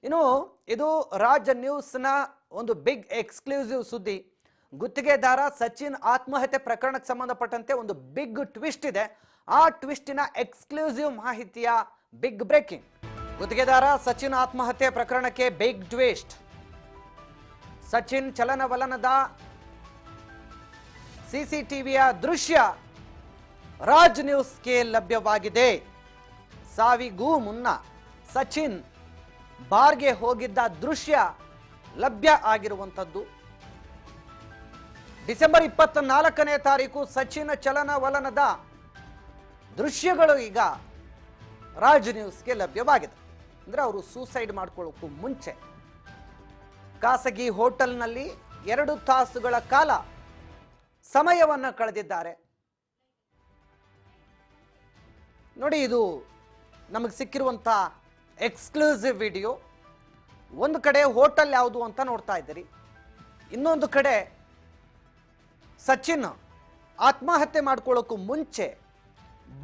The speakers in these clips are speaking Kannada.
ಇನ್ನು ಇದು ರಾಜ್ ನ್ಯೂಸ್ನ ಒಂದು ಬಿಗ್ ಎಕ್ಸ್ಕ್ಲೂಸಿವ್ ಸುದ್ದಿ. ಗುತ್ತಿಗೆದಾರ ಸಚಿನ್ ಆತ್ಮಹತ್ಯೆ ಪ್ರಕರಣಕ್ಕೆ ಸಂಬಂಧಪಟ್ಟಂತೆ ಒಂದು ಬಿಗ್ ಟ್ವಿಸ್ಟ್ ಇದೆ. ಆ ಟ್ವಿಸ್ಟಿನ ಎಕ್ಸ್ಕ್ಲೂಸಿವ್ ಮಾಹಿತಿಯ ಬಿಗ್ ಬ್ರೇಕಿಂಗ್. ಗುತ್ತಿಗೆದಾರ ಸಚಿನ್ ಆತ್ಮಹತ್ಯೆ ಪ್ರಕರಣಕ್ಕೆ ಬಿಗ್ ಟ್ವಿಸ್ಟ್. ಸಚಿನ್ ಚಲನವಲನದ ಸಿಸಿಟಿವಿಯ ದೃಶ್ಯ ರಾಜ್ ನ್ಯೂಸ್ಗೆ ಲಭ್ಯವಾಗಿದೆ. ಸಾವಿಗೂ ಮುನ್ನ ಸಚಿನ್ ಬಾರ್ಗೆ ಹೋಗಿದ್ದ ದೃಶ್ಯ ಲಭ್ಯ ಆಗಿರುವಂಥದ್ದು. ಡಿಸೆಂಬರ್ 24ನೇ ತಾರೀಕು ಸಚಿನ್ ಚಲನವಲನದ ದೃಶ್ಯಗಳು ಈಗ ರಾಜ್ ನ್ಯೂಸ್ಗೆ ಲಭ್ಯವಾಗಿದೆ. ಅಂದ್ರೆ ಅವರು ಸೂಸೈಡ್ ಮಾಡ್ಕೊಳ್ಳೋಕ್ಕೂ ಮುಂಚೆ ಖಾಸಗಿ ಹೋಟೆಲ್ನಲ್ಲಿ 2 ತಾಸುಗಳ ಕಾಲ ಸಮಯವನ್ನು ಕಳೆದಿದ್ದಾರೆ. ನೋಡಿ, ಇದು ನಮಗೆ ಸಿಕ್ಕಿರುವಂಥ ಎಕ್ಸ್ಕ್ಲೂಸಿವ್ ವಿಡಿಯೋ. ಒಂದು ಕಡೆ ಹೋಟೆಲ್ ಯಾವುದು ಅಂತ ನೋಡ್ತಾ ಇದ್ದೀರಿ, ಇನ್ನೊಂದು ಕಡೆ ಸಚಿನ್ ಆತ್ಮಹತ್ಯೆ ಮಾಡ್ಕೊಳ್ಳೋಕ್ಕೂ ಮುಂಚೆ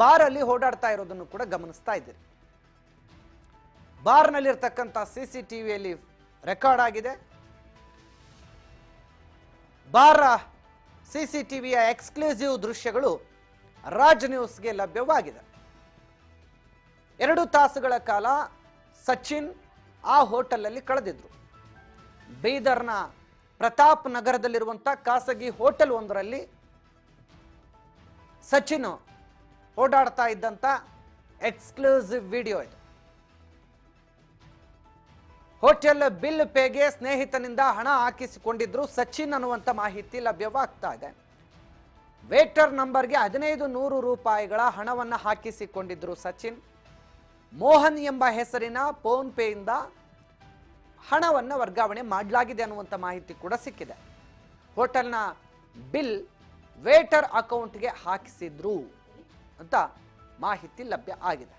ಬಾರಲ್ಲಿ ಓಡಾಡ್ತಾ ಇರೋದನ್ನು ಕೂಡ ಗಮನಿಸ್ತಾ ಇದ್ದೀರಿ. ಬಾರ್ನಲ್ಲಿರ್ತಕ್ಕಂಥ CCTVಯಲ್ಲಿ ರೆಕಾರ್ಡ್ ಆಗಿದೆ. ಬಾರ್ CCTVಯ ಎಕ್ಸ್ಕ್ಲೂಸಿವ್ ದೃಶ್ಯಗಳು ರಾಜ್ ನ್ಯೂಸ್ಗೆ ಲಭ್ಯವಾಗಿದೆ. 2 ತಾಸುಗಳ ಕಾಲ ಸಚಿನ್ ಆ ಹೋಟೆಲಲ್ಲಿ ಕಳೆದಿದ್ರು. ಬೀದರ್ನ ಪ್ರತಾಪ್ ನಗರದಲ್ಲಿರುವಂಥ ಖಾಸಗಿ ಹೋಟೆಲ್ ಒಂದರಲ್ಲಿ ಸಚಿನ್ ಓಡಾಡ್ತಾ ಇದ್ದಂಥ ಎಕ್ಸ್ಕ್ಲೂಸಿವ್ ವಿಡಿಯೋ ಇದು. ಹೋಟೆಲ್ ಬಿಲ್ ಪೇಗೆ ಸ್ನೇಹಿತನಿಂದ ಹಣ ಹಾಕಿಸಿಕೊಂಡಿದ್ರು ಸಚಿನ್ ಅನ್ನುವಂಥ ಮಾಹಿತಿ ಲಭ್ಯವಾಗ್ತಾ ಇದೆ. ವೇಟರ್ ನಂಬರ್ಗೆ 1500 ರೂಪಾಯಿಗಳ ಹಣವನ್ನು ಹಾಕಿಸಿಕೊಂಡಿದ್ರು ಸಚಿನ್. ಮೋಹನ್ ಎಂಬ ಹೆಸರಿನ ಫೋನ್ ಪೇಯಿಂದ ಹಣವನ್ನು ವರ್ಗಾವಣೆ ಮಾಡಲಾಗಿದೆ ಅನ್ನುವಂಥ ಮಾಹಿತಿ ಕೂಡ ಸಿಕ್ಕಿದೆ. ಹೋಟೆಲ್ನ ಬಿಲ್ ವೇಟರ್ ಅಕೌಂಟ್ಗೆ ಹಾಕಿಸಿದ್ರು ಅಂತ ಮಾಹಿತಿ ಲಭ್ಯ ಆಗಿದೆ.